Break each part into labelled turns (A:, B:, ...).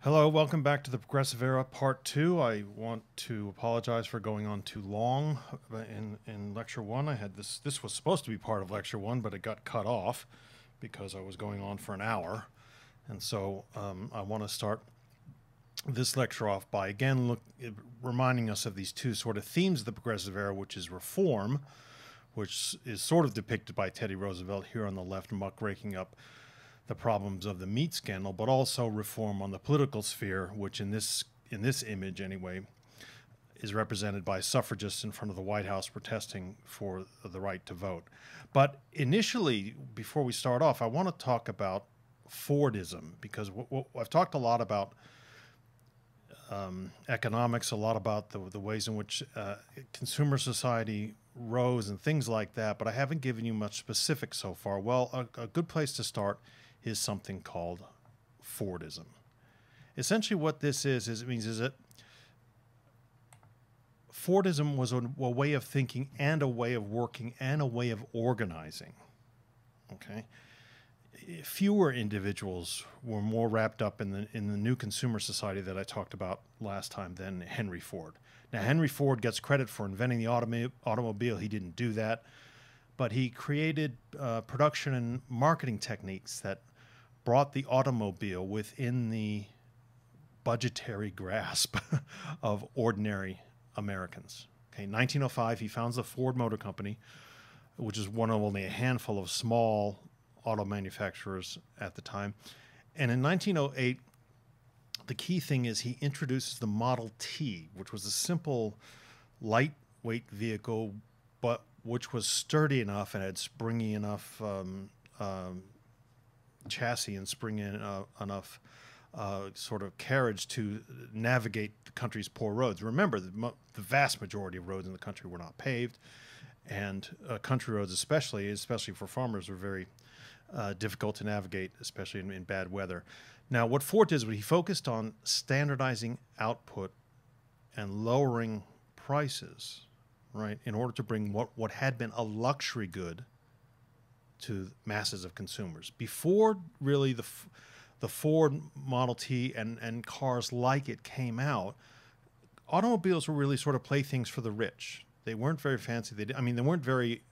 A: Hello, welcome back to the Progressive Era Part 2. I want to apologize for going on too long in Lecture 1. This was supposed to be part of Lecture 1, but it got cut off because I was going on for an hour. And so I want to start this lecture off by, again, reminding us of these two sort of themes of the Progressive Era, which is reform, which is sort of depicted by Teddy Roosevelt here on the left, muckraking up the problems of the meat scandal, but also reform on the political sphere, which in this image anyway, is represented by suffragists in front of the White House protesting for the right to vote. But initially, before we start off, I want to talk about Fordism, because I've talked a lot about economics, a lot about the ways in which consumer society rose and things like that, but I haven't given you much specifics so far. Well, a good place to start is something called Fordism. Essentially what this is that Fordism was a way of thinking and a way of working and a way of organizing. Okay? Fewer individuals were more wrapped up in the new consumer society that I talked about last time than Henry Ford. Now, Henry Ford gets credit for inventing the automobile. He didn't do that, but he created production and marketing techniques that brought the automobile within the budgetary grasp of ordinary Americans. Okay, in 1905, he founds the Ford Motor Company, which is one of only a handful of small auto manufacturers at the time. And in 1908, the key thing is he introduces the Model T, which was a simple, lightweight vehicle, but which was sturdy enough and had springy enough chassis and springy enough sort of carriage to navigate the country's poor roads. Remember, the vast majority of roads in the country were not paved, and country roads especially for farmers were very difficult to navigate, especially in bad weather. Now, what Ford did is he focused on standardizing output and lowering prices, right, in order to bring what had been a luxury good to masses of consumers. Before really the Ford Model T and cars like it came out, automobiles were really sort of playthings for the rich. They weren't very fancy. They weren't very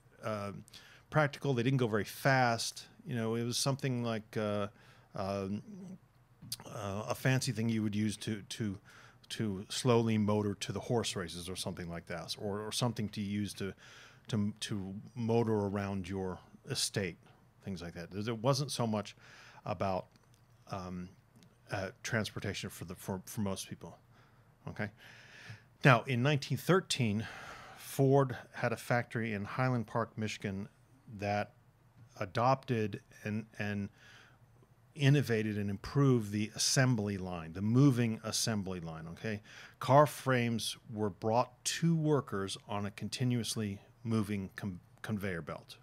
A: practical. They didn't go very fast. You know, it was something like a fancy thing you would use to slowly motor to the horse races or something like that, or something to use to motor around your estate, things like that. It wasn't so much about transportation for most people. Okay. Now, in 1913, Ford had a factory in Highland Park, Michigan, that adopted and innovated and improved the assembly line, the moving assembly line. Okay, car frames were brought to workers on a continuously moving conveyor belt.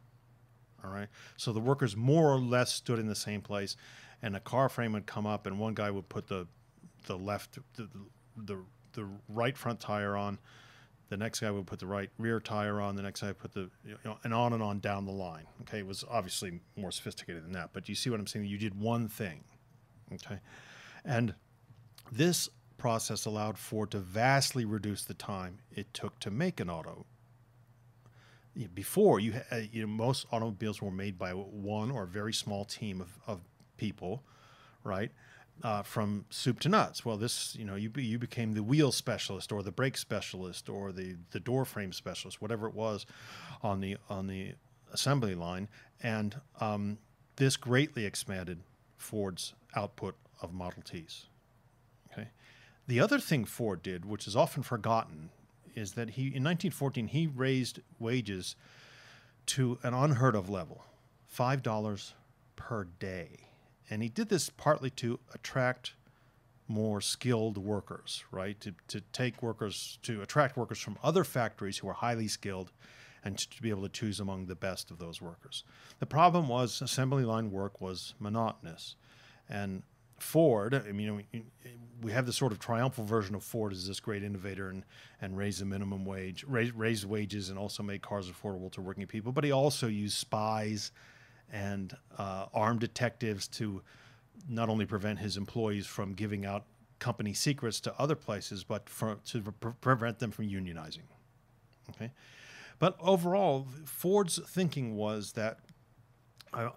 A: All right, so the workers more or less stood in the same place, and a car frame would come up, and one guy would put the right front tire on, the next guy would put the right rear tire on, the next guy would put and on down the line. Okay, it was obviously more sophisticated than that, but you see what I'm saying? You did one thing. Okay, and this process allowed Ford to vastly reduce the time it took to make an auto. Before, most automobiles were made by one or a very small team of people, right? From soup to nuts. Well, you became the wheel specialist or the brake specialist or the door frame specialist, whatever it was, on the assembly line, and this greatly expanded Ford's output of Model Ts. Okay, the other thing Ford did, which is often forgotten, is that in 1914 he raised wages to an unheard of level, $5 per day. And he did this partly to attract more skilled workers, right? To attract workers from other factories who were highly skilled, and to be able to choose among the best of those workers. The problem was assembly line work was monotonous. And Ford, we have this sort of triumphal version of Ford as this great innovator and raised the minimum wage, raised wages, and also made cars affordable to working people. But he also used spies and armed detectives to not only prevent his employees from giving out company secrets to other places, but to prevent them from unionizing. Okay, but overall, Ford's thinking was that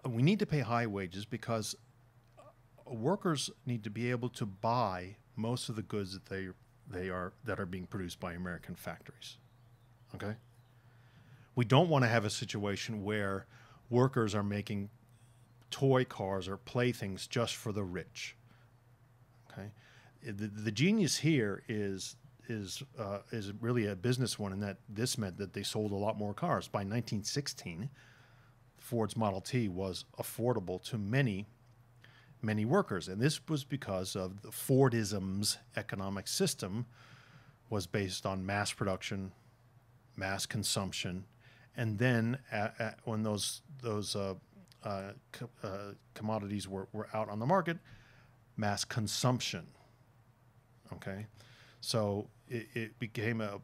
A: we need to pay high wages because workers need to be able to buy most of the goods that are being produced by American factories. Okay, we don't want to have a situation where workers are making toy cars or playthings just for the rich. Okay, the genius here is really a business one, in that this meant that they sold a lot more cars. By 1916, Ford's Model T was affordable to many workers, and this was because of the Fordism's economic system was based on mass production, mass consumption, and then when those commodities were out on the market, mass consumption. Okay, so it became a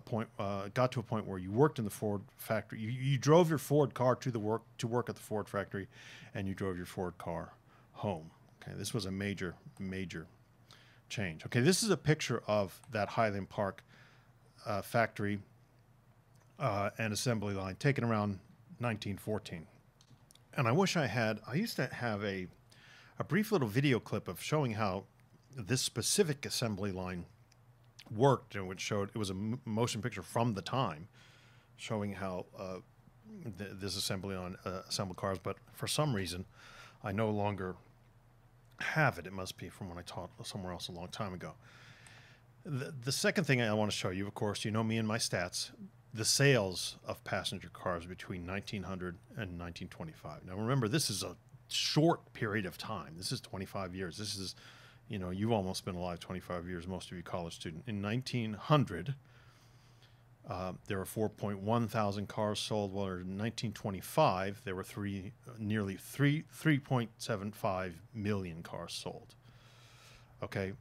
A: point, got to a point where you worked in the Ford factory. You drove your Ford car to work at the Ford factory, and you drove your Ford car home. Okay, this was a major change. Okay, this is a picture of that Highland Park factory and assembly line taken around 1914. And I used to have a brief little video clip of showing how this specific assembly line worked, and it was a motion picture from the time showing how this assembly line assembled cars. But for some reason, I no longer have it. It must be from when I taught somewhere else a long time ago. The second thing I want to show you, of course, you know me and my stats, the sales of passenger cars between 1900 and 1925. Now remember, this is a short period of time. This is 25 years. This is, you've almost been alive 25 years, most of you college student. In 1900, there were 4.1 thousand cars sold, while in 1925, there were nearly 3.75 million cars sold. Okay,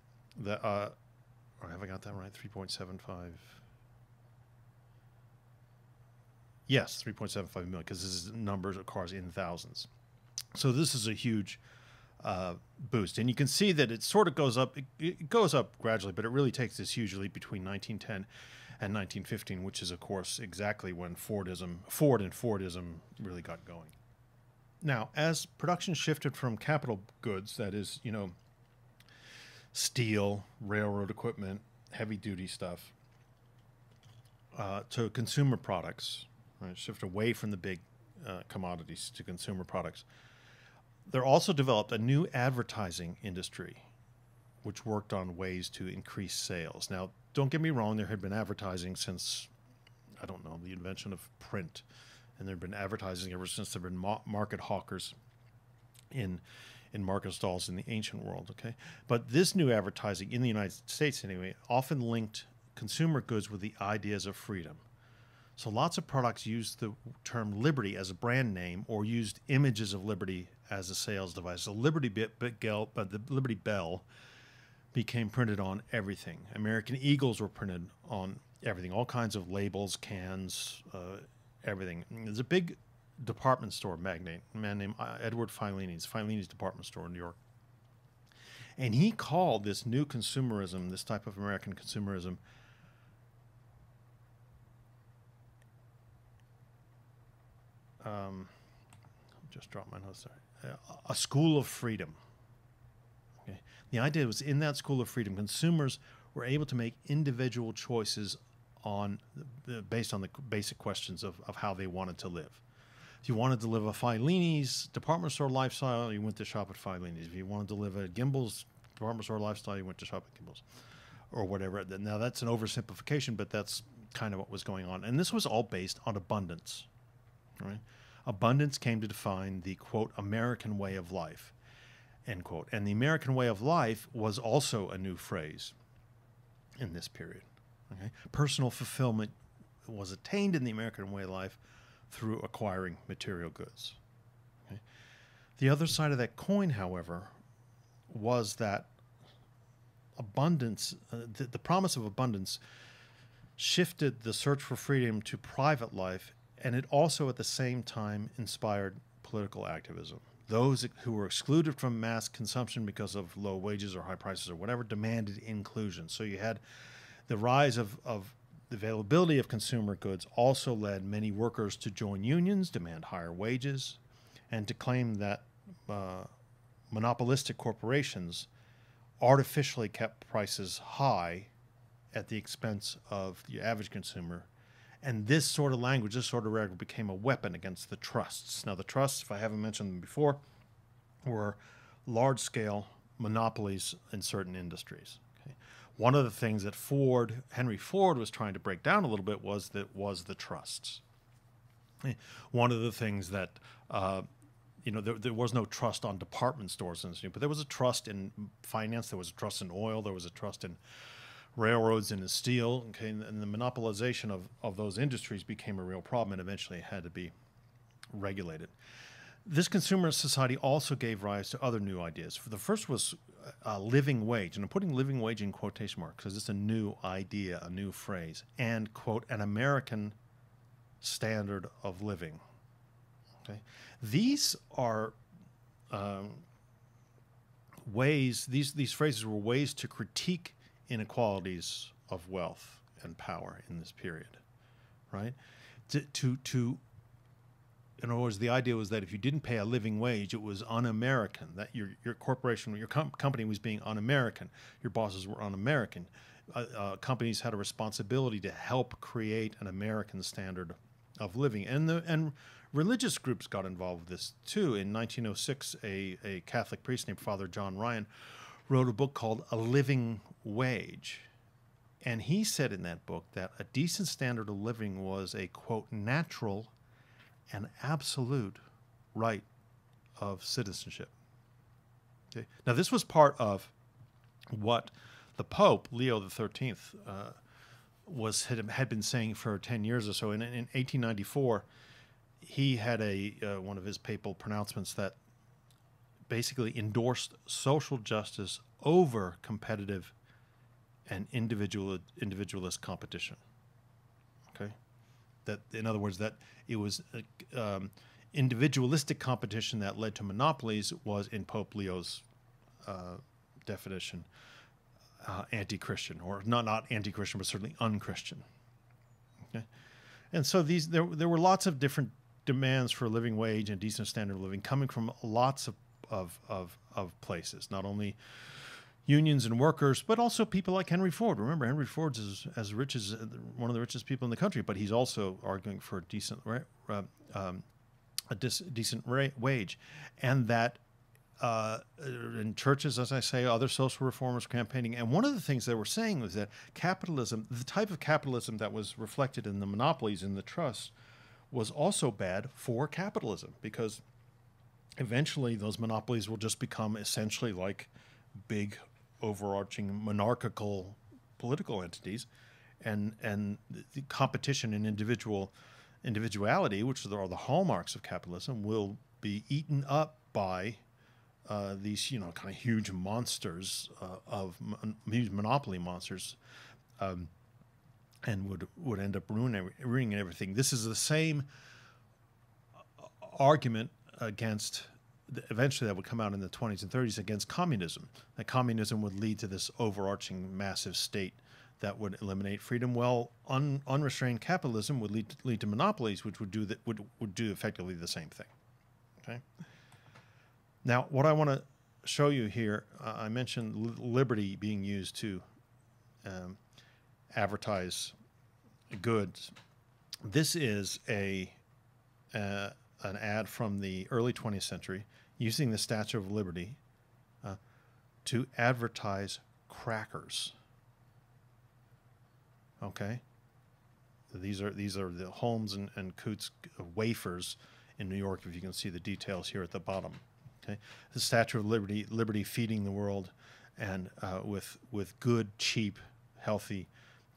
A: have I got that right? 3.75. Yes, 3.75 million, because this is numbers of cars in thousands. So this is a huge boost, and you can see that it sort of goes up. It goes up gradually, but it really takes this huge leap between 1910 and 1915, which is, of course, exactly when Ford and Fordism really got going. Now, as production shifted from capital goods, that is, steel, railroad equipment, heavy-duty stuff, to consumer products, right? Shift away from the big commodities to consumer products. There also developed a new advertising industry, which worked on ways to increase sales. Now, don't get me wrong, there had been advertising since, I don't know, the invention of print. And there had been advertising ever since there had been market hawkers in market stalls in the ancient world, okay? But this new advertising, in the United States anyway, often linked consumer goods with the ideas of freedom. So lots of products used the term liberty as a brand name, or used images of liberty as a sales device. The Liberty Bell became printed on everything. American Eagles were printed on everything, all kinds of labels, cans, everything. There's a big department store magnate, a man named Edward Filini's department store in New York. And he called this new consumerism, this type of American consumerism, just dropped my notes there, a school of freedom. Okay. The idea was, in that school of freedom, consumers were able to make individual choices based on the basic questions of how they wanted to live. If you wanted to live a Filini's department store lifestyle, you went to shop at Filini's. If you wanted to live a Gimbel's department store lifestyle, you went to shop at Gimbel's, or whatever. Now, that's an oversimplification, but that's kind of what was going on. And this was all based on abundance, right? Abundance came to define the, quote, American way of life, end quote. And the American way of life was also a new phrase in this period. Okay? Personal fulfillment was attained in the American way of life through acquiring material goods. Okay? The other side of that coin, however, was that abundance, the promise of abundance, shifted the search for freedom to private life, and it also at the same time inspired political activism. Those who were excluded from mass consumption because of low wages or high prices or whatever demanded inclusion. So you had the rise of the availability of consumer goods also led many workers to join unions, demand higher wages, and to claim that monopolistic corporations artificially kept prices high at the expense of the average consumer. And this sort of language, this sort of rhetoric became a weapon against the trusts. Now, the trusts, if I haven't mentioned them before, were large-scale monopolies in certain industries. Okay? One of the things that Henry Ford was trying to break down a little bit was the trusts. One of the things that there was no trust on department stores, but there was a trust in finance, there was a trust in oil, there was a trust in railroads and in steel. Okay, and the monopolization of those industries became a real problem, and eventually it had to be regulated. This consumer society also gave rise to other new ideas. The first was a living wage, and I'm putting living wage in quotation marks because it's a new idea, a new phrase, and, quote, an American standard of living. Okay, these are ways. These phrases were ways to critique inequalities of wealth and power in this period, right? In other words, the idea was that if you didn't pay a living wage, it was un-American. That your corporation, your company was being un-American. Your bosses were un-American. Companies had a responsibility to help create an American standard of living, and religious groups got involved with this too. In 1906, a Catholic priest named Father John Ryan wrote a book called A Living Wage. And he said in that book that a decent standard of living was a, quote, natural and absolute right of citizenship. Okay. Now, this was part of what the Pope, Leo XIII, had been saying for 10 years or so. In 1894, he had one of his papal pronouncements that basically endorsed social justice over competitive and individualist competition. Okay, that in other words, that it was individualistic competition that led to monopolies was, in Pope Leo's definition, anti-Christian, or not anti-Christian, but certainly un-Christian. Okay, and so there were lots of different demands for a living wage and decent standard of living coming from lots of places, not only unions and workers, but also people like Henry Ford. Remember, Henry Ford's as rich as one of the richest people in the country, but he's also arguing for a decent wage, and that in churches, as I say, other social reformers campaigning. And one of the things they were saying was that capitalism, the type of capitalism that was reflected in the monopolies in the trusts, was also bad for capitalism, because eventually those monopolies will just become essentially like big overarching monarchical political entities, and the competition and individuality, which are the hallmarks of capitalism, will be eaten up by these kind of huge monsters huge monopoly monsters, and would end up ruining everything. This is the same argument against, eventually that would come out in the 20s and 30s, against communism. That communism would lead to this overarching massive state that would eliminate freedom. Well, unrestrained capitalism would lead to monopolies, which would do effectively the same thing. Okay. Now, what I want to show you here, I mentioned liberty being used to advertise goods. This is an ad from the early 20th century using the Statue of Liberty to advertise crackers. Okay, these are the Holmes and Coots wafers in New York. If you can see the details here at the bottom. Okay, the Statue of Liberty feeding the world, and with good, cheap, healthy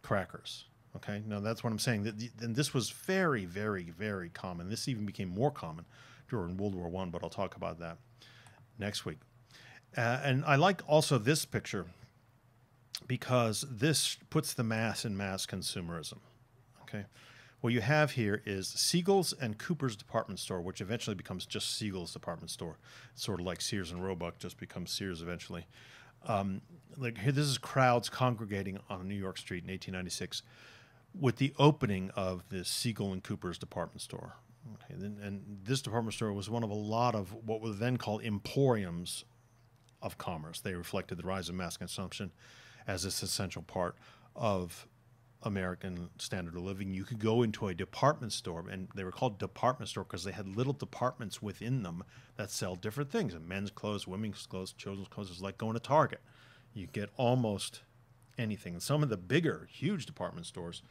A: crackers. Okay, now that's what I'm saying. And this was very, very, very common. This even became more common during World War I, but I'll talk about that next week. And I like also this picture because this puts the mass in mass consumerism. Okay, what you have here is Siegel's and Cooper's department store, which eventually becomes just Siegel's department store. It's sort of like Sears and Roebuck, just becomes Sears eventually. Like here, this is crowds congregating on New York Street in 1896 with the opening of the Siegel and Cooper's department store. Okay, and this department store was one of a lot of what were then called emporiums of commerce. They reflected the rise of mass consumption as this essential part of American standard of living. You could go into a department store, and they were called department store because they had little departments within them that sell different things: men's clothes, women's clothes, children's clothes. It's like going to Target. You get almost anything. And some of the bigger, huge department stores,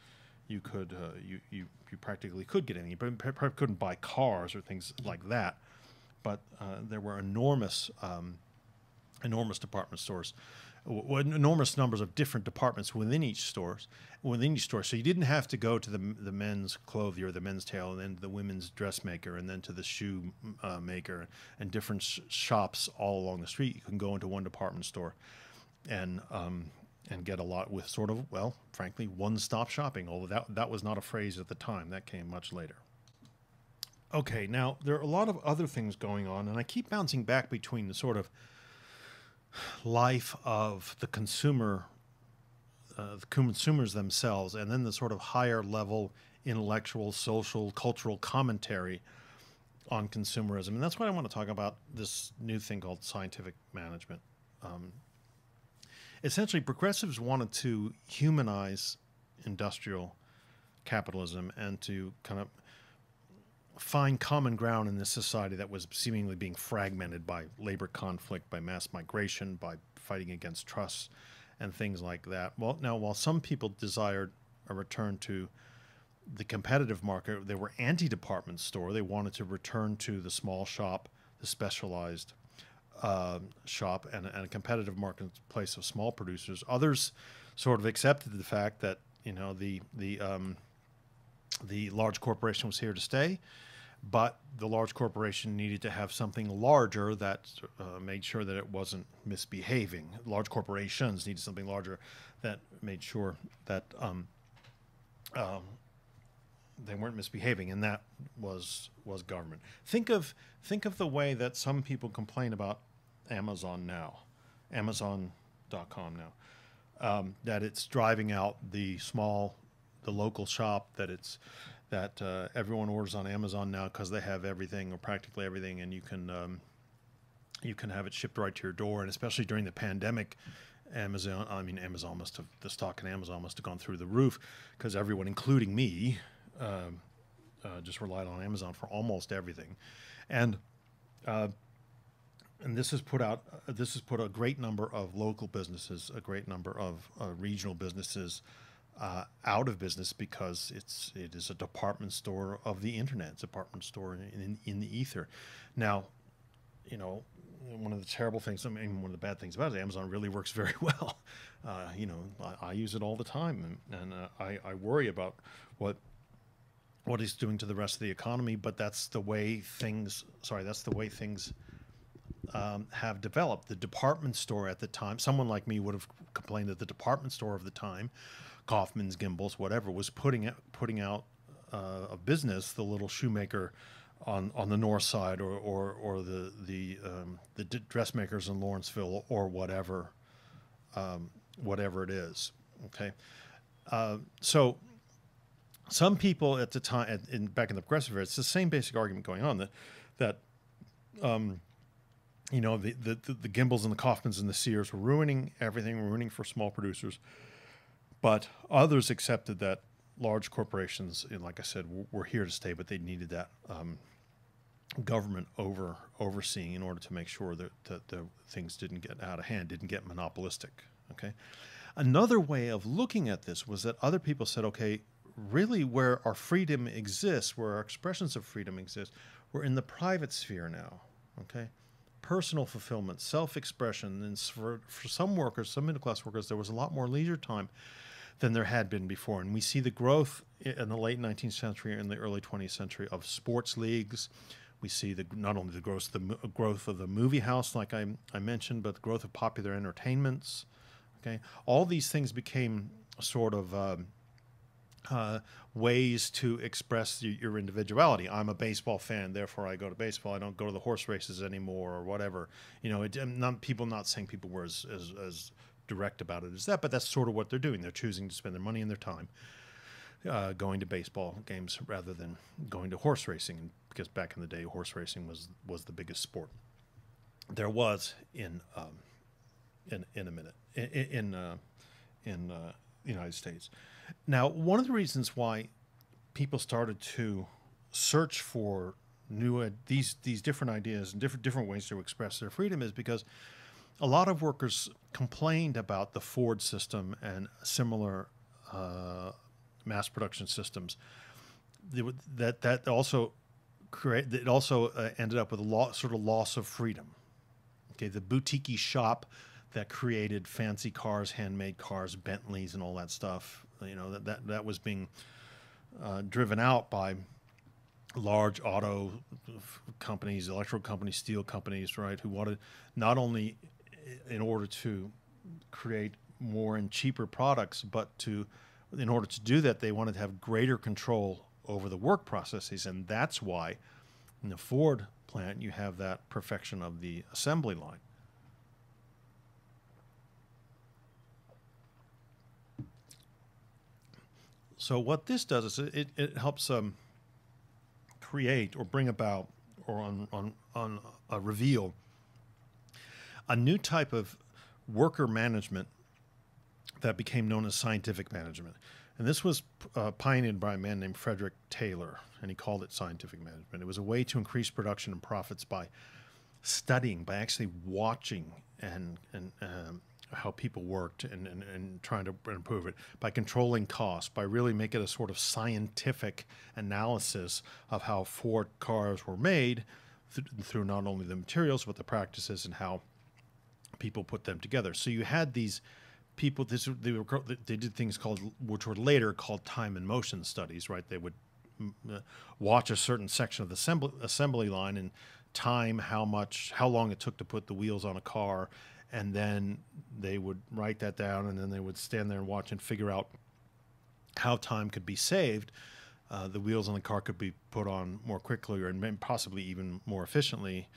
A: you could you practically could get anything, but probably couldn't buy cars or things like that. But there were enormous department stores, enormous numbers of different departments within each store. So you didn't have to go to the men's clothier, the men's tailor, and then the women's dressmaker, and then to the shoe maker, and different shops all along the street. You can go into one department store and get a lot with sort of, well, frankly, one-stop shopping, although that was not a phrase at the time. That came much later. Okay, now there are a lot of other things going on, and I keep bouncing back between the sort of life of the consumer, the consumers themselves, and then the sort of higher level intellectual, social, cultural commentary on consumerism. And that's why I want to talk about this new thing called scientific management. Essentially, progressives wanted to humanize industrial capitalism and to kind of find common ground in this society that was seemingly being fragmented by labor conflict, by mass migration, by fighting against trusts and things like that. Well, now, while some people desired a return to the competitive market, they were anti-department store. They wanted to return to the small shop, the specialized shop, and a competitive marketplace of small producers. Others sort of accepted the fact that, you know, the large corporation was here to stay, but the large corporation needed to have something larger that made sure that it wasn't misbehaving. Large corporations needed something larger that made sure that they weren't misbehaving, and that was government. Think of the way that some people complain about Amazon now, Amazon.com now, that it's driving out the local shop, that everyone orders on Amazon now because they have everything or practically everything, and you can have it shipped right to your door. And especially during the pandemic, the stock in Amazon must have gone through the roof because everyone, including me, just relied on Amazon for almost everything. And this has put a great number of local businesses, a great number of regional businesses out of business because it is a department store of the internet. It's a department store in the ether. Now, you know, one of the terrible things, I mean, one of the bad things about it, Amazon really works very well. You know, I use it all the time, and I worry about what it's doing to the rest of the economy. But that's the way things. Have developed. The department store at the time, someone like me would have complained that the department store of the time, Kaufman's, Gimbel's, whatever, was putting out of business the little shoemaker on the north side, or the dressmakers in Lawrenceville, or whatever it is. Okay, so some people at the time, back in the progressive era, it's the same basic argument going on that you know, the Gimbels and the Kaufmans and the Sears were ruining everything, ruining for small producers. But others accepted that large corporations, like I said, were here to stay, but they needed that government overseeing in order to make sure that the things didn't get out of hand, didn't get monopolistic. Okay. Another way of looking at this was that other people said, okay, really where our freedom exists, where our expressions of freedom exist, we're in the private sphere now. Okay. Personal fulfillment, self-expression, and for some workers, some middle-class workers, there was a lot more leisure time than there had been before. And we see the growth in the late 19th century and the early 20th century of sports leagues. We see not only the growth of the movie house, like I mentioned, but the growth of popular entertainments. Okay, all these things became sort of uh, ways to express your individuality. I'm a baseball fan, therefore I go to baseball. I don't go to the horse races anymore, or whatever. You know, not saying people were as direct about it as that, but that's sort of what they're doing. They're choosing to spend their money and their time going to baseball games rather than going to horse racing, because back in the day, horse racing was the biggest sport there was in a minute in the United States. Now, one of the reasons why people started to search for these different ideas and different ways to express their freedom is because a lot of workers complained about the Ford system and similar mass production systems. That also ended up with a sort of loss of freedom. Okay, the boutique shop that created fancy cars, handmade cars, Bentleys, and all that stuff. You know, that was being driven out by large auto companies, electrical companies, steel companies, right? Who wanted not only in order to create more and cheaper products, but in order to do that, they wanted to have greater control over the work processes, and that's why in the Ford plant you have that perfection of the assembly line. So what this does is it helps create or bring about or on reveal a new type of worker management that became known as scientific management. And this was pioneered by a man named Frederick Taylor, and he called it scientific management. It was a way to increase production and profits by studying, by actually watching and how people worked and trying to improve it, by controlling costs, by really making a sort of scientific analysis of how Ford cars were made through not only the materials but the practices and how people put them together. So you had these people. They did things which were later called time and motion studies. Right? They would watch a certain section of the assembly line and time how long it took to put the wheels on a car, and then they would write that down, and then they would stand there and watch and figure out how time could be saved. The wheels on the car could be put on more quickly or possibly even more efficiently.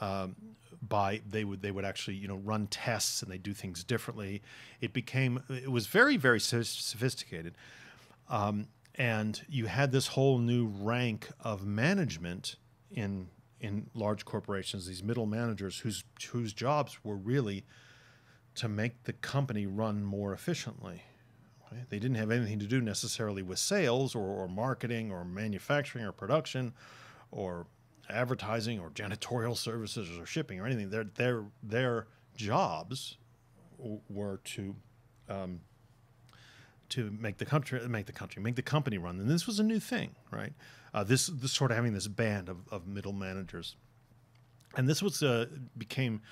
A: They would actually run tests, and they do things differently. It was very, very sophisticated, and you had this whole new rank of management in large corporations, these middle managers whose jobs were really to make the company run more efficiently. Right? They didn't have anything to do necessarily with sales or marketing or manufacturing or production or advertising or janitorial services or shipping or anything. Their jobs were to make the company run. And this was a new thing, right? This sort of having this band of middle managers, and this became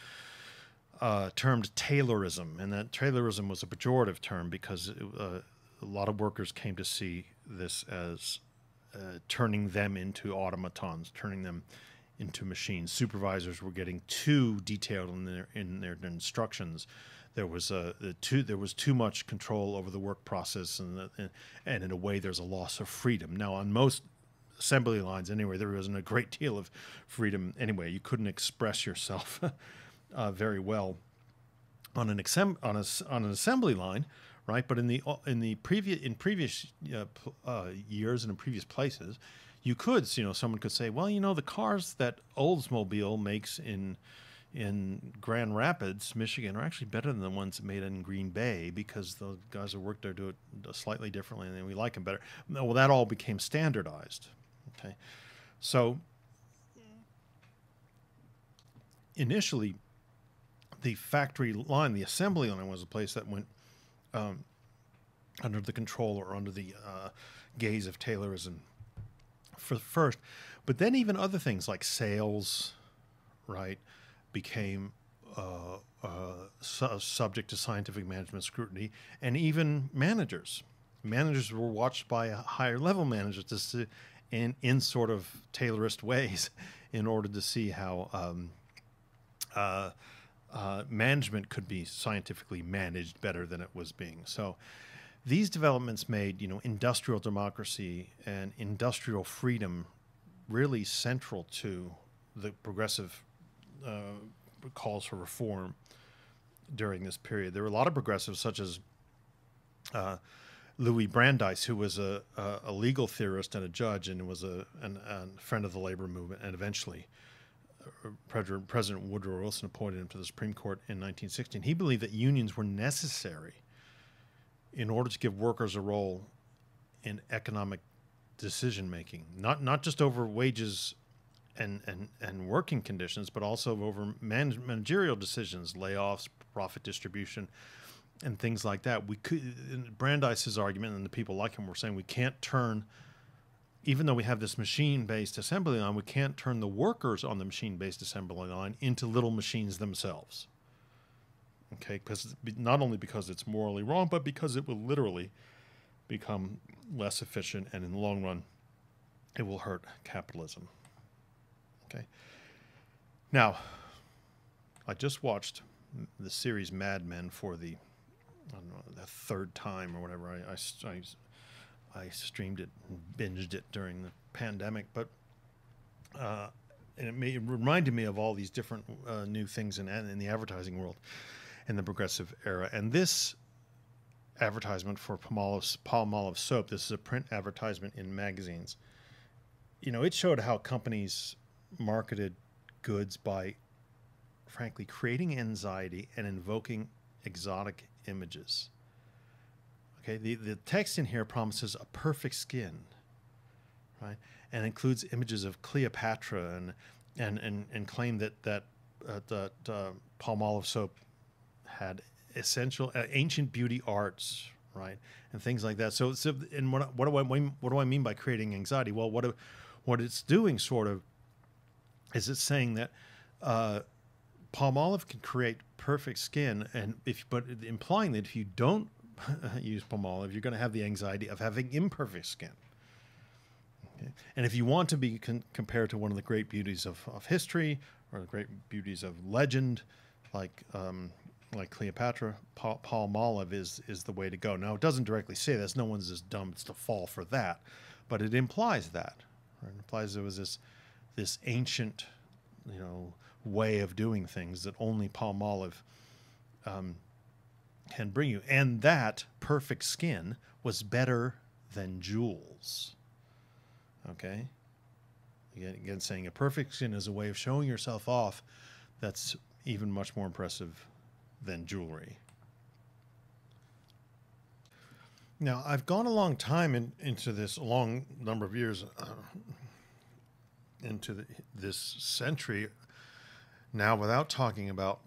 A: termed Taylorism, and that Taylorism was a pejorative term because a lot of workers came to see this as turning them into automatons, turning them into machines. Supervisors were getting too detailed in their instructions. There was too much control over the work process, and in a way, there's a loss of freedom. Now, on most assembly lines, anyway, there wasn't a great deal of freedom. Anyway, you couldn't express yourself very well on an assembly line, right? But in previous years and in previous places, you could, someone could say, well, the cars that Oldsmobile makes in Grand Rapids, Michigan, are actually better than the ones made in Green Bay because the guys who work there do it slightly differently, and we like them better. Well, that all became standardized. Okay, so initially, the factory line, the assembly line, was a place that went under the control or under the gaze of Taylorism for first, but then even other things like sales, right, became subject to scientific management scrutiny, and even managers. Managers were watched by higher level managers in sort of Taylorist ways in order to see how management could be scientifically managed better than it was being. So These developments made, industrial democracy and industrial freedom really central to the progressive calls for reform during this period. There were a lot of progressives, such as Louis Brandeis, who was a legal theorist and a judge, and was a friend of the labor movement, and eventually President Woodrow Wilson appointed him to the Supreme Court in 1916. He believed that unions were necessary in order to give workers a role in economic decision making, not just over wages and working conditions, but also over managerial decisions, layoffs, profit distribution, and things like that. We could, in Brandeis's argument, and the people like him were saying, we can't turn, even though we have this machine-based assembly line, we can't turn the workers on the machine-based assembly line into little machines themselves. Okay, because not only because it's morally wrong, but because it will literally become less efficient, and in the long run, it will hurt capitalism. Okay. Now, I just watched the series Mad Men for the third time or whatever. I streamed it and binged it during the pandemic, but and it reminded me of all these different new things in the advertising world in the progressive era. And this advertisement for Palmolive soap, this is a print advertisement in magazines. It showed how companies marketed goods by, frankly, creating anxiety and invoking exotic images. Okay, the text in here promises a perfect skin, right, and includes images of Cleopatra and claim that Palmolive soap had essential ancient beauty arts, right, and things like that. So and what do I mean by creating anxiety? Well, what it's doing sort of is it's saying that Palmolive can create perfect skin, but implying that if you don't use Palmolive, you're going to have the anxiety of having imperfect skin. Okay? And if you want to be compared to one of the great beauties of history or the great beauties of legend, like Cleopatra, Palmolive is the way to go. Now, it doesn't directly say this. No one's as dumb as to fall for that, but it implies that. Right? It implies there was this ancient, way of doing things that only Palmolive can bring you, and that perfect skin was better than jewels. Okay, again, saying a perfect skin is a way of showing yourself off that's even much more impressive than jewelry. Now, I've gone a long time into this, a long number of years into this century now without talking about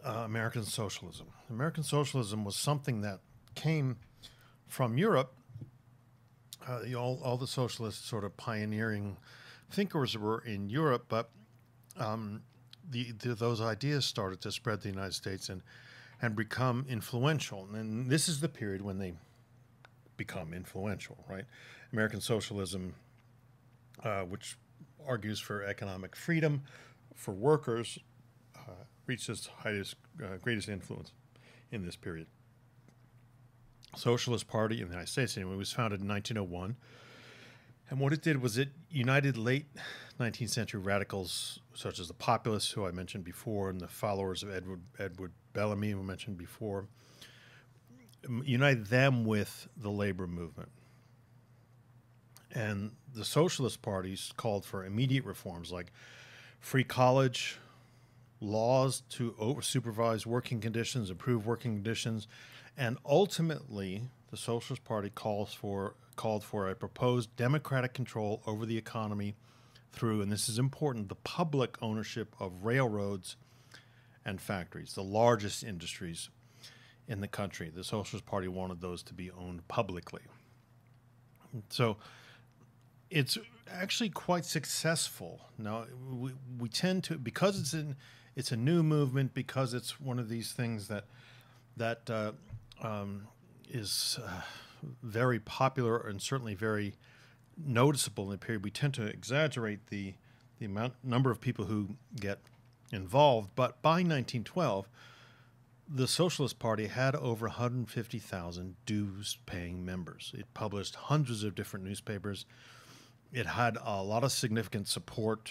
A: American socialism. American socialism was something that came from Europe. All the socialist sort of pioneering thinkers were in Europe, but those ideas started to spread to the United States and become influential. And this is the period when they become influential, right? American socialism, which argues for economic freedom for workers, reached its greatest influence in this period. Socialist Party in the United States, anyway, was founded in 1901. And what it did was it united late 19th century radicals such as the Populists, who I mentioned before, and the followers of Edward Bellamy, who I mentioned before, united them with the labor movement. And the socialist parties called for immediate reforms like free college, laws to supervise working conditions, improve working conditions, and ultimately the Socialist Party called for a proposed democratic control over the economy through, and this is important, the public ownership of railroads and factories, the largest industries in the country. The Socialist Party wanted those to be owned publicly. So it's actually quite successful. Now, we tend to, because it's a new movement, because it's one of these things that is very popular and certainly very noticeable in the period, we tend to exaggerate the number of people who get involved. But by 1912, the Socialist Party had over 150,000 dues-paying members. It published hundreds of different newspapers. It had a lot of significant support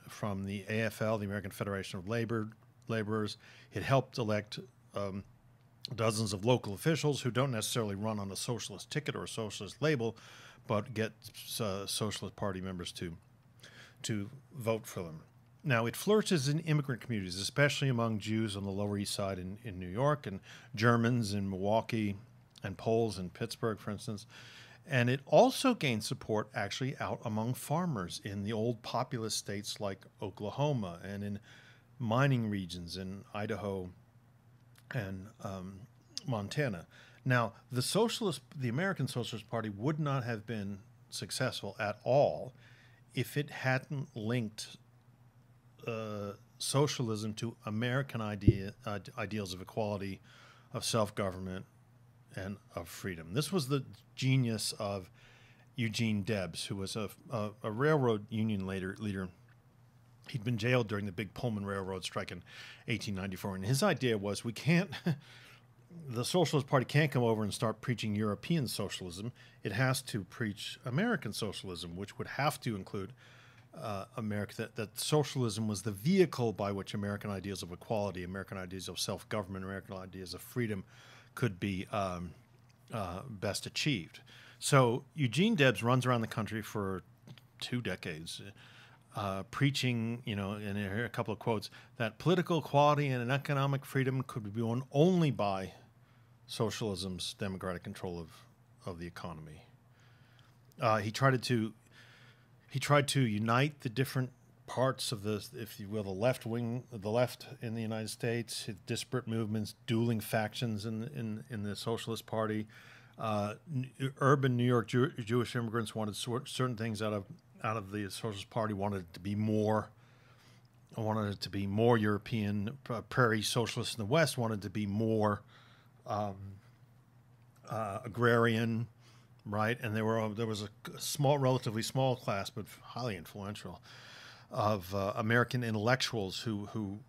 A: from the AFL, the American Federation of Laborers. It helped elect dozens of local officials who don't necessarily run on a socialist ticket or a socialist label, but get Socialist Party members to vote for them. Now, it flourishes in immigrant communities, especially among Jews on the Lower East Side in New York, and Germans in Milwaukee, and Poles in Pittsburgh, for instance. And it also gained support actually out among farmers in the old populous states like Oklahoma and in mining regions in Idaho and Montana. Now, the American Socialist Party would not have been successful at all if it hadn't linked socialism to American ideals of equality, of self-government, and of freedom. This was the genius of Eugene Debs, who was a railroad union leader. He'd been jailed during the big Pullman Railroad strike in 1894, and his idea was the Socialist Party can't come over and start preaching European socialism. It has to preach American socialism, which would have to include America, that socialism was the vehicle by which American ideas of equality, American ideas of self-government, American ideas of freedom could be best achieved. So Eugene Debs runs around the country for 2 decades, preaching, and here are a couple of quotes, that political equality and economic freedom could be won only by socialism's democratic control of the economy. He tried to unite the different parts of the, if you will, the left in the United States, disparate movements, dueling factions in the Socialist Party. Urban New York Jewish immigrants wanted certain things out of the Socialist Party. Wanted it to be more European. Prairie socialists in the West wanted to be more agrarian. Right, and there was a relatively small class, but highly influential, of American intellectuals who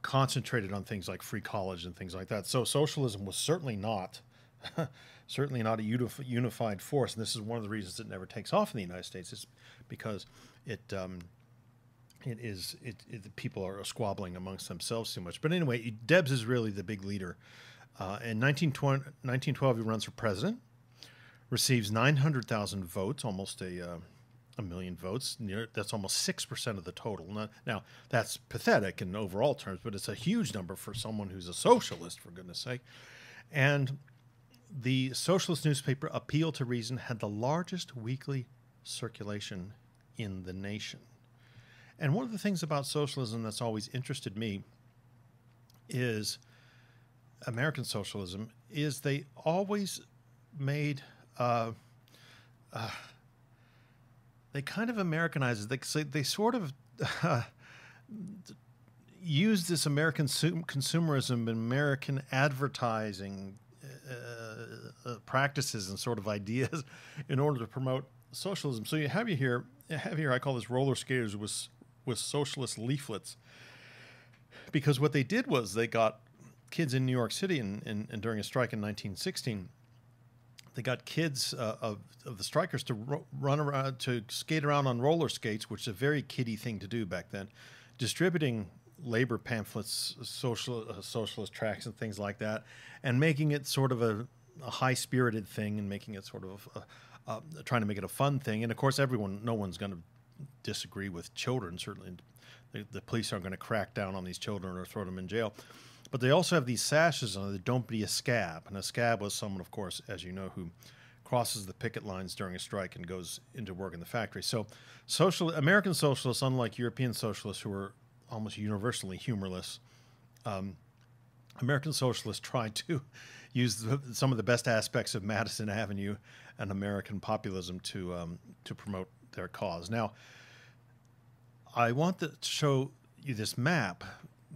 A: concentrated on things like free college and things like that. So socialism was certainly not a unified force, and this is one of the reasons it never takes off in the United States. Is because the people are squabbling amongst themselves too much. But anyway, Debs is really the big leader. In 1912, he runs for president. Receives 900,000 votes, almost a million votes. That's almost 6% of the total. Now, that's pathetic in overall terms, but it's a huge number for someone who's a socialist, for goodness sake. And the socialist newspaper Appeal to Reason had the largest weekly circulation in the nation. And one of the things about socialism that's always interested me is American socialism is they always made they kind of Americanized it. They sort of use this American consumerism and American advertising practices and sort of ideas in order to promote socialism. So you have here, I call this roller skaters with socialist leaflets, because what they did was they got kids in New York City and during a strike in 1916. They got kids of the strikers to run around, to skate around on roller skates, which is a very kiddie thing to do back then, distributing labor pamphlets, socialist tracts and things like that, and making it sort of a high-spirited thing, and making it sort of trying to make it a fun thing. And of course, no one's going to disagree with children. Certainly, the police aren't going to crack down on these children or throw them in jail. But they also have these sashes on it, don't be a scab. And a scab was someone, of course, as you know, who crosses the picket lines during a strike and goes into work in the factory. So American socialists, unlike European socialists who are almost universally humorless, American socialists tried to use some of the best aspects of Madison Avenue and American populism to promote their cause. Now, I want to show you this map,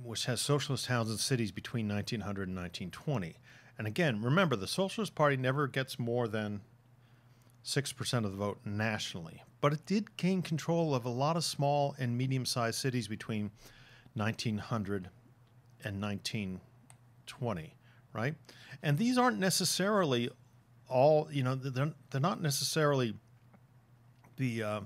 A: which has socialist towns and cities between 1900 and 1920. And again, remember, the Socialist Party never gets more than 6% of the vote nationally. But it did gain control of a lot of small and medium-sized cities between 1900 and 1920. 20, right? And these aren't necessarily all, they're not necessarily the,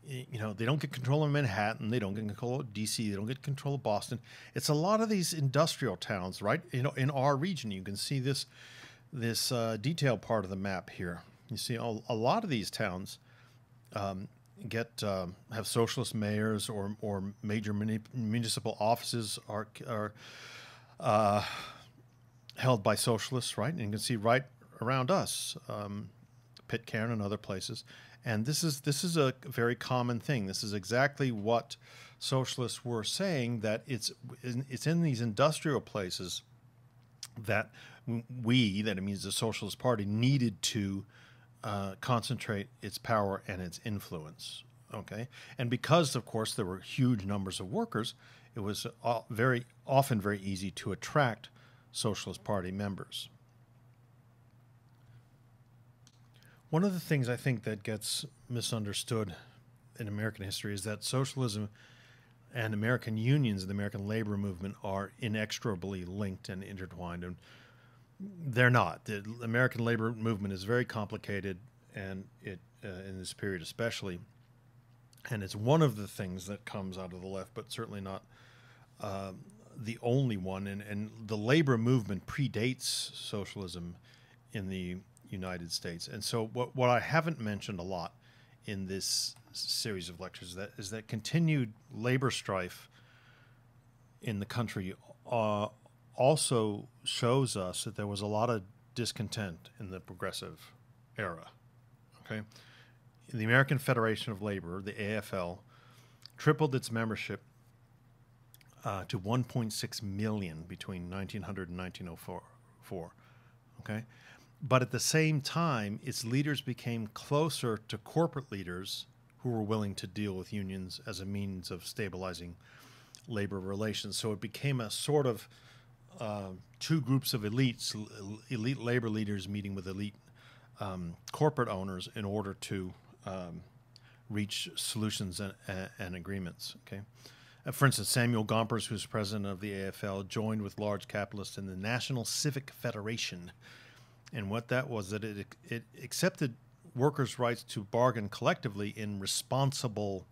A: they don't get control of Manhattan, they don't get control of DC, they don't get control of Boston. It's a lot of these industrial towns, right? In our region, you can see this detailed part of the map here. You see a lot of these towns have socialist mayors or major municipal offices are held by socialists, right? And you can see right around us, Pitcairn and other places. And this is a very common thing. This is exactly what socialists were saying, that it's in these industrial places that that it means the Socialist Party needed to concentrate its power and its influence. Okay, and because of course there were huge numbers of workers, it was very often very easy to attract Socialist Party members. One of the things I think that gets misunderstood in American history is that socialism and American unions and the American labor movement are inexorably linked and intertwined, and they're not. The American labor movement is very complicated, and it in this period especially, and it's one of the things that comes out of the left, but certainly not the only one. And the labor movement predates socialism in the United States. And so what I haven't mentioned a lot in this series of lectures is that continued labor strife in the country also shows us that there was a lot of discontent in the progressive era. Okay, the American Federation of Labor, the AFL, tripled its membership to 1.6 million between 1900 and 1904. Okay, but at the same time, its leaders became closer to corporate leaders who were willing to deal with unions as a means of stabilizing labor relations. So it became a sort of two groups of elites, elite labor leaders meeting with elite corporate owners in order to reach solutions and agreements. Okay, for instance, Samuel Gompers, who's president of the AFL, joined with large capitalists in the National Civic Federation. And what that was, that it accepted workers' rights to bargain collectively in responsible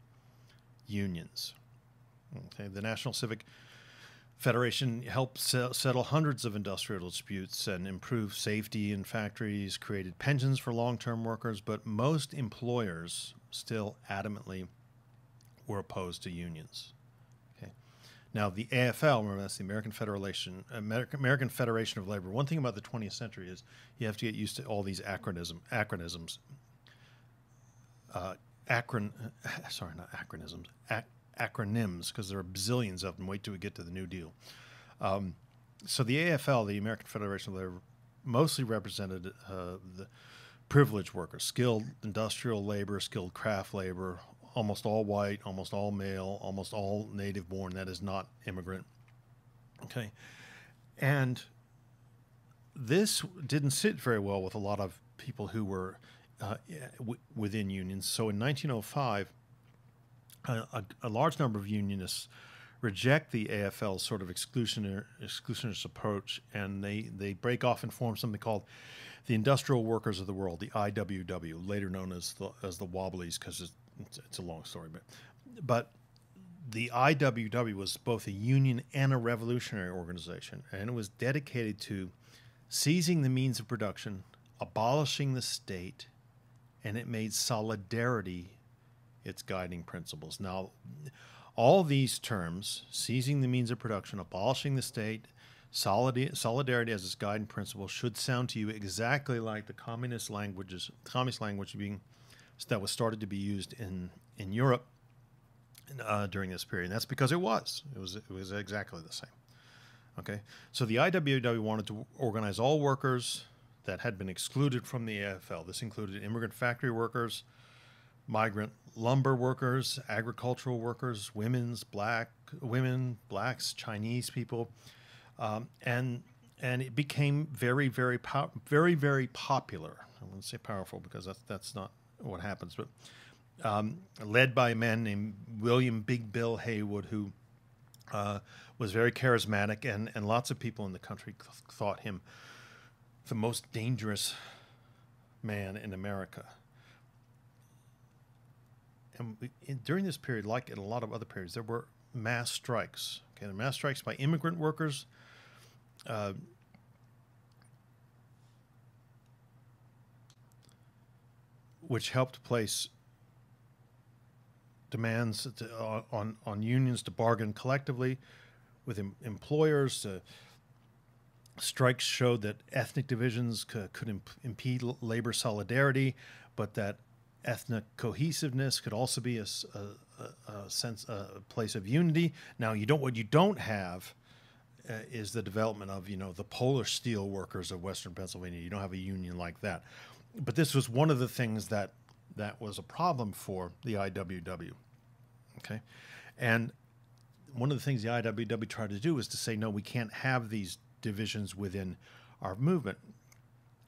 A: unions. Okay, the National Civic Federation helped settle hundreds of industrial disputes and improve safety in factories, created pensions for long-term workers, but most employers still adamantly were opposed to unions. Okay. Now, the AFL, remember, that's the American Federation of Labor. One thing about the 20th century is you have to get used to all these acronyms. Acronyms, because there are bazillions of them. Wait till we get to the New Deal. So the AFL, the American Federation of Labor, mostly represented the privileged workers, skilled industrial labor, skilled craft labor, almost all white, almost all male, almost all native born, that is not immigrant. Okay. And this didn't sit very well with a lot of people who were within unions. So in 1905, a large number of unionists reject the AFL's sort of exclusionist approach, and they break off and form something called the Industrial Workers of the World, the IWW, later known as the Wobblies, because it's a long story. But the IWW was both a union and a revolutionary organization, and it was dedicated to seizing the means of production, abolishing the state, and it made solidarity its guiding principles. Now, all these terms, seizing the means of production, abolishing the state, solidarity as its guiding principle, should sound to you exactly like the communist language that was started to be used in Europe during this period. And that's because it was exactly the same. Okay, so the IWW wanted to organize all workers that had been excluded from the AFL. This included immigrant factory workers, migrant lumber workers, agricultural workers, women, blacks, Chinese people, and it became very, very popular. I wouldn't say powerful because that's not what happens, but led by a man named William Big Bill Haywood, who was very charismatic, and lots of people in the country thought him the most dangerous man in America. And during this period, like in a lot of other periods, there were mass strikes. Okay, the mass strikes by immigrant workers, which helped place demands on unions to bargain collectively with employers. Strikes showed that ethnic divisions could impede labor solidarity, but that ethnic cohesiveness could also be a place of unity. Now, what you don't have is the development of the Polish steel workers of Western Pennsylvania. You don't have a union like that. But this was one of the things that was a problem for the IWW. Okay, and one of the things the IWW tried to do was to say, no, we can't have these divisions within our movement.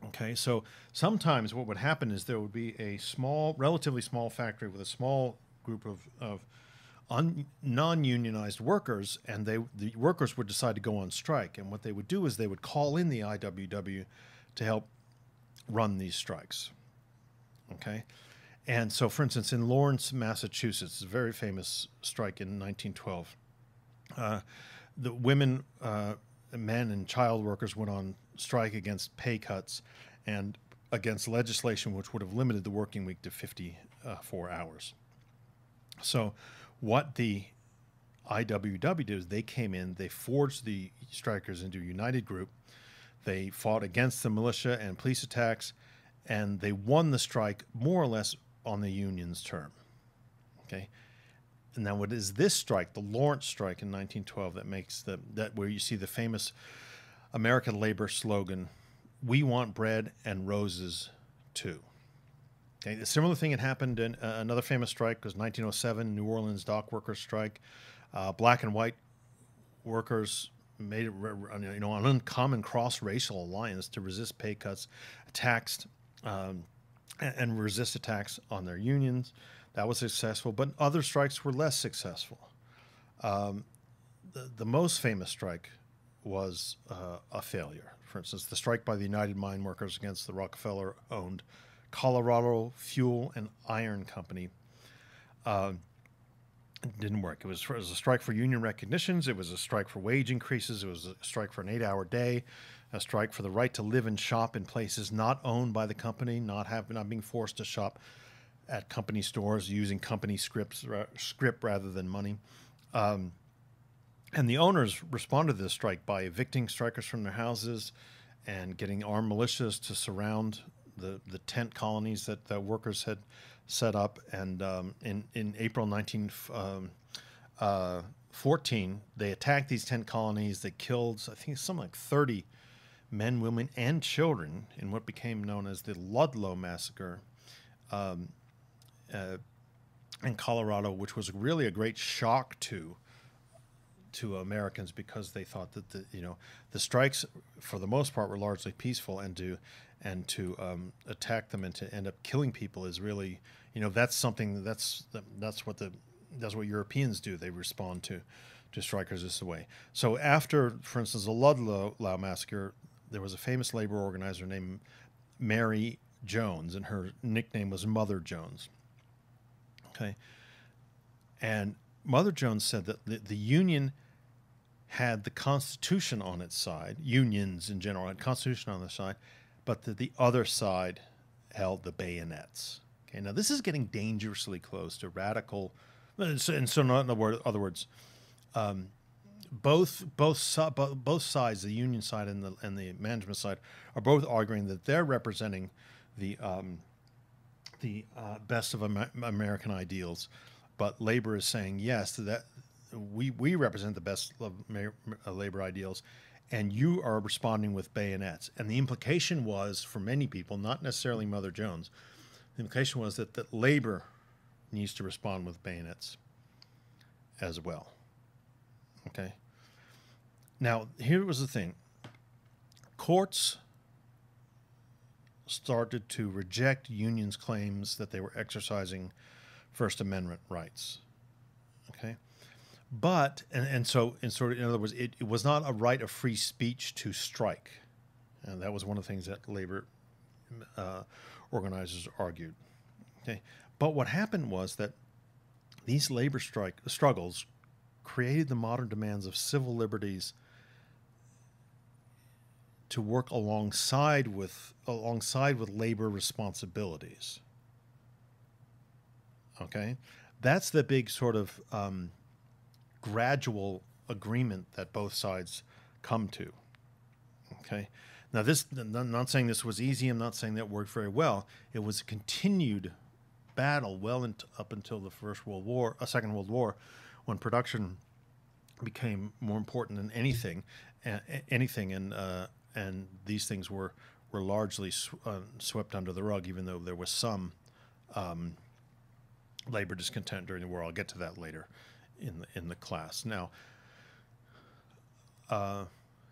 A: Okay, so sometimes what would happen is there would be a relatively small factory with a small group of non-unionized workers, and the workers would decide to go on strike. And what they would do is they would call in the IWW to help run these strikes. Okay, and so, for instance, in Lawrence, Massachusetts, a very famous strike in 1912, the women, men, and child workers went on strike against pay cuts and against legislation which would have limited the working week to 54 hours. So what the IWW did is they came in, they forged the strikers into a united group, they fought against the militia and police attacks, and they won the strike more or less on the union's term. Okay. And now what is this strike, the Lawrence strike in 1912, that makes that where you see the famous American labor slogan, "We want bread and roses too." Okay, a similar thing had happened in another famous strike was 1907, New Orleans dock workers strike. Black and white workers made it, an uncommon cross-racial alliance to resist pay cuts, attacks, and resist attacks on their unions. That was successful, but other strikes were less successful. The most famous strike was a failure. For instance, the strike by the United Mine Workers against the Rockefeller-owned Colorado Fuel and Iron Company didn't work. It was a strike for union recognitions. It was a strike for wage increases. It was a strike for an 8-hour day, a strike for the right to live and shop in places not owned by the company, not being forced to shop at company stores using company script rather than money. And the owners responded to this strike by evicting strikers from their houses and getting armed militias to surround the tent colonies that workers had set up. And in April 1914, they attacked these tent colonies. They killed, I think, something like 30 men, women, and children in what became known as the Ludlow Massacre in Colorado, which was really a great shock to Americans, because they thought that the strikes for the most part were largely peaceful, and to attack them and to end up killing people is really, that's what Europeans do. They respond to strikers this way. So after, for instance, the Ludlow Massacre, there was a famous labor organizer named Mary Jones, and her nickname was Mother Jones. Okay, and Mother Jones said that the Union had the Constitution on its side, unions in general had Constitution on their side, but that the other side held the bayonets. Okay, now this is getting dangerously close to radical, and so in other words, both sides, the union side and the management side, are both arguing that they're representing the best of American ideals, but labor is saying yes, that we represent the best of labor ideals, and you are responding with bayonets. And the implication was, for many people, not necessarily Mother Jones, the implication was that labor needs to respond with bayonets as well. Okay. Now, here was the thing. Courts started to reject unions' claims that they were exercising First Amendment rights. Okay. And so in other words, it was not a right of free speech to strike, and that was one of the things that labor organizers argued. Okay, but what happened was that these labor struggles created the modern demands of civil liberties to work alongside with labor responsibilities. Okay, that's the big sort of gradual agreement that both sides come to. Okay, now this, I'm not saying this was easy. I'm not saying that worked very well. It was a continued battle up until the Second World War, when production became more important than anything, and these things were largely swept under the rug, even though there was some labor discontent during the war. I'll get to that later in the class. Now,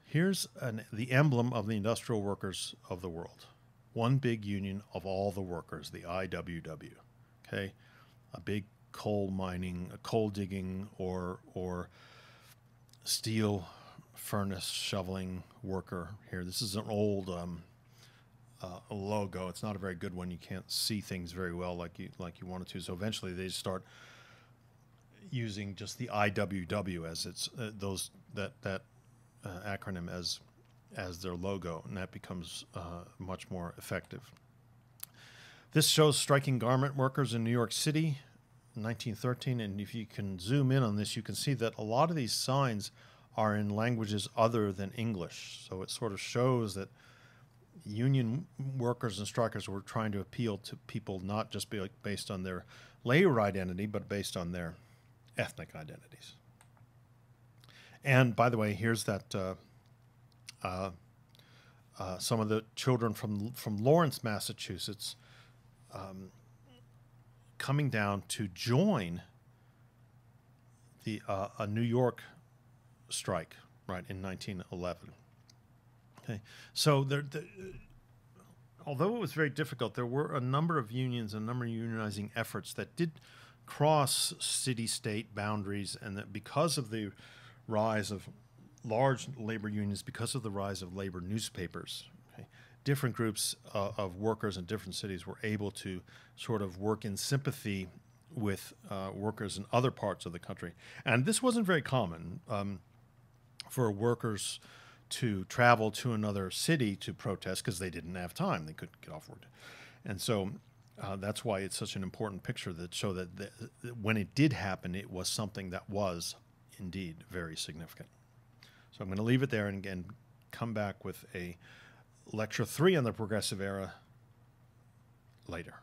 A: here's the emblem of the industrial workers of the world. One big union of all the workers, the IWW. Okay, a big coal digging, or steel furnace shoveling worker here. This is an old logo. It's not a very good one. You can't see things very well like you wanted to. So eventually they start using just the IWW as its that acronym as their logo, and that becomes much more effective. This shows striking garment workers in New York City in 1913, and if you can zoom in on this, you can see that a lot of these signs are in languages other than English. So it sort of shows that union workers and strikers were trying to appeal to people not just based on their labor identity, but based on their ethnic identities. And by the way, here's that some of the children from Lawrence, Massachusetts, coming down to join a New York strike, right, in 1911. Okay, so although it was very difficult, there were a number of unions, a number of unionizing efforts that did cross city-state boundaries, and that because of the rise of large labor unions, because of the rise of labor newspapers, okay, different groups of workers in different cities were able to sort of work in sympathy with workers in other parts of the country. And this wasn't very common for workers to travel to another city to protest, because they didn't have time. They couldn't get off work. And so that's why it's such an important picture, that show that when it did happen, it was something that was indeed very significant. So I'm going to leave it there and again come back with a lecture 3 on the Progressive Era later.